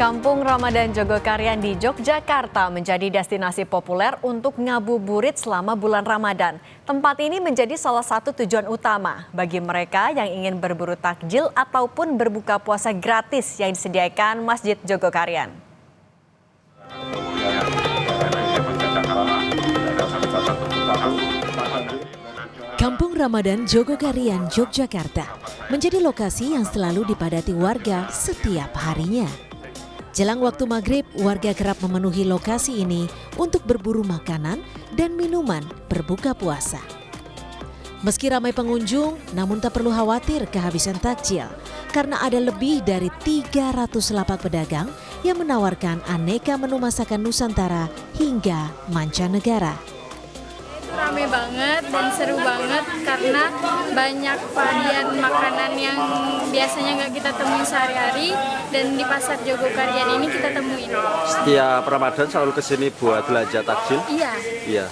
Kampung Ramadan Jogokarian di Yogyakarta menjadi destinasi populer untuk ngabuburit selama bulan Ramadan. Tempat ini menjadi salah satu tujuan utama bagi mereka yang ingin berburu takjil ataupun berbuka puasa gratis yang disediakan Masjid Jogokarian. Kampung Ramadan Jogokarian, Yogyakarta menjadi lokasi yang selalu dipadati warga setiap harinya. Jelang waktu maghrib, warga kerap memenuhi lokasi ini untuk berburu makanan dan minuman berbuka puasa. Meski ramai pengunjung, namun tak perlu khawatir kehabisan takjil karena ada lebih dari 300 lapak pedagang yang menawarkan aneka menu masakan Nusantara hingga mancanegara. Rame banget dan seru banget karena banyak varian makanan yang biasanya nggak kita temuin sehari-hari dan di pasar Jogokarian ini kita temuin. Setiap Ramadan selalu kesini buat belanja takjil? Iya,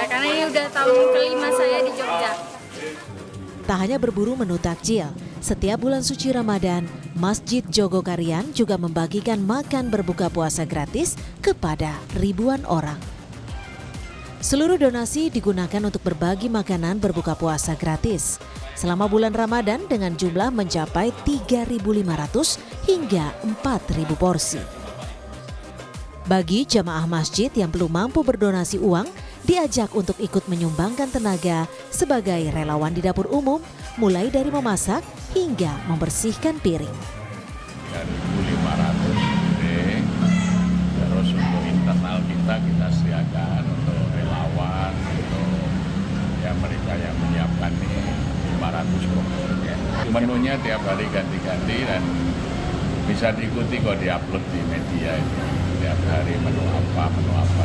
karena ini udah tahun kelima saya di Jogja. Tak hanya berburu menu takjil, setiap bulan suci Ramadan, Masjid Jogokarian juga membagikan makan berbuka puasa gratis kepada ribuan orang. Seluruh donasi digunakan untuk berbagi makanan berbuka puasa gratis selama bulan Ramadan dengan jumlah mencapai 3.500 hingga 4.000 porsi. Bagi jamaah masjid yang belum mampu berdonasi uang, diajak untuk ikut menyumbangkan tenaga sebagai relawan di dapur umum, mulai dari memasak hingga membersihkan piring. 3.500 gede, terus untuk internal kita sediakan untuk relawan, untuk yang mereka yang menyiapkan ini 500 pokok. Ya. Menunya tiap hari ganti-ganti dan bisa diikuti kok diupload di media itu. Tiap hari menu apa.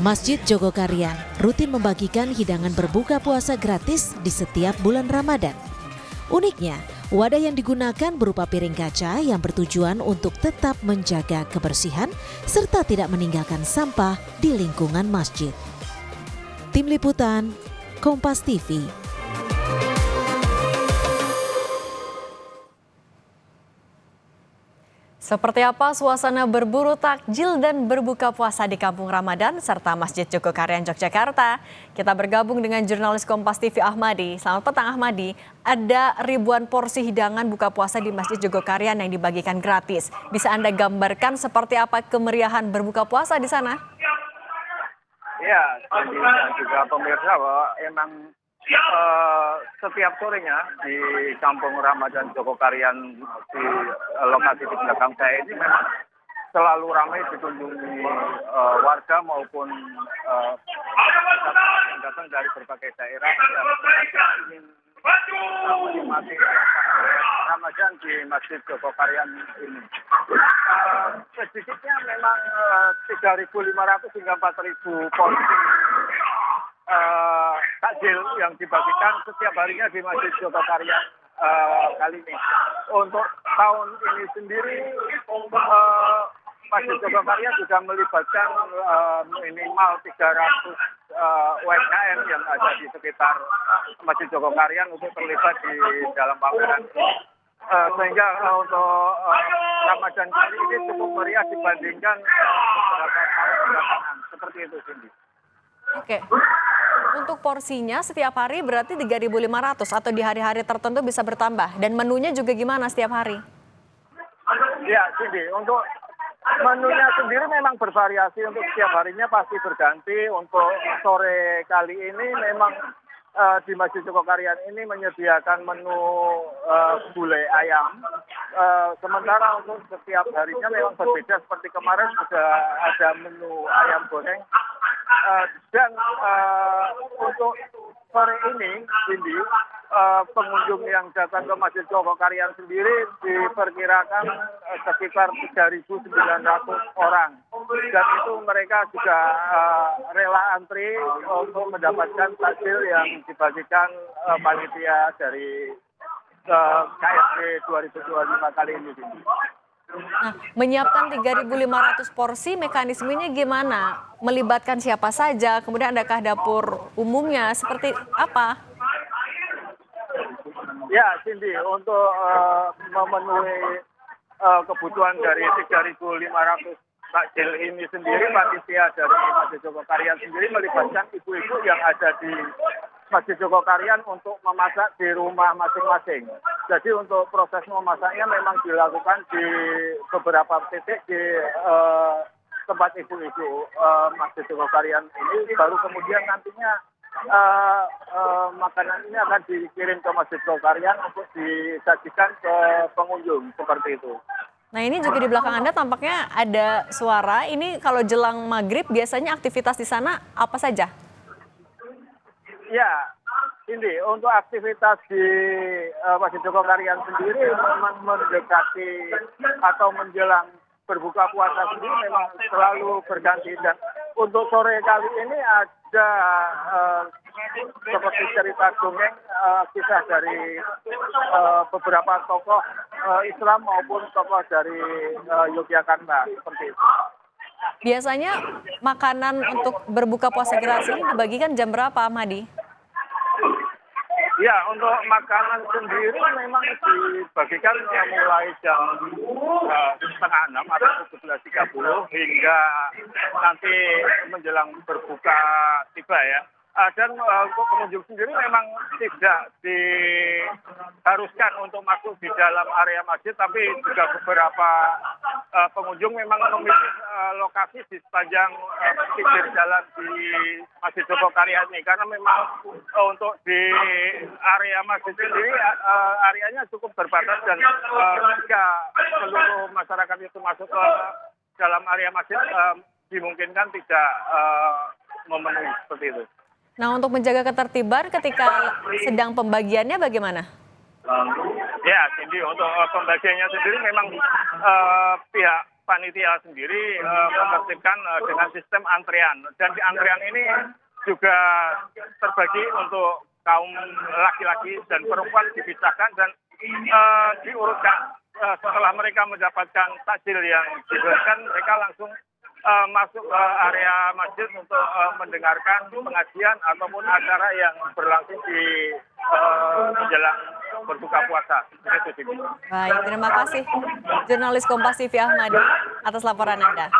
Masjid Jogokarian rutin membagikan hidangan berbuka puasa gratis di setiap bulan Ramadan. Uniknya, wadah yang digunakan berupa piring kaca yang bertujuan untuk tetap menjaga kebersihan serta tidak meninggalkan sampah di lingkungan masjid. Tim Liputan, Kompas TV. Seperti apa suasana berburu takjil dan berbuka puasa di Kampung Ramadan serta Masjid Jogokarian Yogyakarta? Kita bergabung dengan jurnalis Kompas TV Ahmadi. Selamat petang Ahmadi. Ada ribuan porsi hidangan buka puasa di Masjid Jogokarian yang dibagikan gratis. Bisa Anda gambarkan seperti apa kemeriahan berbuka puasa di sana? Ya, dan juga pemirsa bahwa emang setiap sorenya di Kampung Ramadan Jogokarian di lokasi di belakang saya ini memang selalu ramai dikunjungi warga maupun yang datang dari berbagai daerah yang ingin menikmati Ramadan di Masjid Jogokarian ini. Sedikitnya memang 3.500 hingga 4.000 porsi takjil yang dibagikan setiap harinya di Masjid Jogokarian kali ini. Untuk tahun ini sendiri Masjid Jogokarian sudah melibatkan minimal 300 UMKM yang ada di sekitar Masjid Jogokarian untuk terlibat di dalam pameran. Sehingga untuk Ramadan kali ini cukup meriah dibandingkan beberapa tahun belakangan. Seperti itu, Cindy. Oke. Untuk porsinya setiap hari berarti 3.500 atau di hari-hari tertentu bisa bertambah. Dan menunya juga gimana setiap hari? Ya, Cindy, untuk menunya sendiri memang bervariasi. Untuk setiap harinya pasti berganti. Untuk sore kali ini memang di Masjid Jogokarian ini menyediakan menu gulai ayam. Sementara untuk setiap harinya memang berbeda. Seperti kemarin sudah ada menu ayam goreng. Dan untuk sore ini, Cindy, pengunjung yang datang ke Masjid Jogokarian sendiri diperkirakan sekitar 3.900 orang. Dan itu mereka juga rela antri untuk mendapatkan takjil yang dibagikan panitia dari KSD 2025 kali ini. Nah, menyiapkan 3.500 porsi, mekanismenya gimana? Melibatkan siapa saja? Kemudian adakah dapur umumnya? Seperti apa? Ya, Cindy, untuk memenuhi kebutuhan dari 3.500 takjil ini sendiri, panitia dari Masjid Jogokarian sendiri melibatkan ibu-ibu yang ada di Masjid Jogokarian untuk memasak di rumah masing-masing. Jadi untuk proses memasaknya memang dilakukan di beberapa titik di tempat ibu-ibu Masjid Jogokarian ini, baru kemudian nantinya makanan ini akan dikirim ke Masjid Jogokarian untuk disajikan ke pengunjung seperti itu. Nah ini juga di belakang Anda tampaknya ada suara. Ini kalau jelang maghrib biasanya aktivitas di sana apa saja? Ya, ini untuk aktivitas di Masjid Jogokarian sendiri memang mendekati atau menjelang berbuka puasa sendiri memang selalu berganti, dan untuk sore kali ini ada seperti cerita dongeng kisah dari beberapa tokoh Islam maupun tokoh dari Yogyakarta seperti itu. Biasanya makanan untuk berbuka puasa gratis ini dibagikan jam berapa, Ahmadi? Ya, untuk makanan sendiri memang dibagikan mulai jam 5:30 atau 17.30 hingga nanti menjelang berbuka tiba ya. Dan untuk pengunjung sendiri memang tidak diharuskan untuk masuk di dalam area masjid, tapi juga beberapa pengunjung memang memilih lokasi di sepanjang pinggir jalan di Masjid Jogokarian ini, karena memang untuk di area masjid sendiri areanya cukup terbatas, dan jika seluruh masyarakat itu masuk ke dalam area masjid dimungkinkan tidak memenuhi seperti itu. Nah untuk menjaga ketertiban ketika sedang pembagiannya bagaimana? Ya, Cindy, untuk pembagiannya sendiri memang pihak panitia sendiri menertibkan dengan sistem antrian, dan di antrian ini juga terbagi untuk kaum laki-laki dan perempuan dipisahkan dan diurutkan. Setelah mereka mendapatkan takjil yang diberikan, mereka langsung masuk ke area masjid untuk mendengarkan pengajian ataupun acara yang berlangsung di menjelang berbuka puasa. Baik, terima kasih jurnalis Kompas TV Ahmadi atas laporan Anda.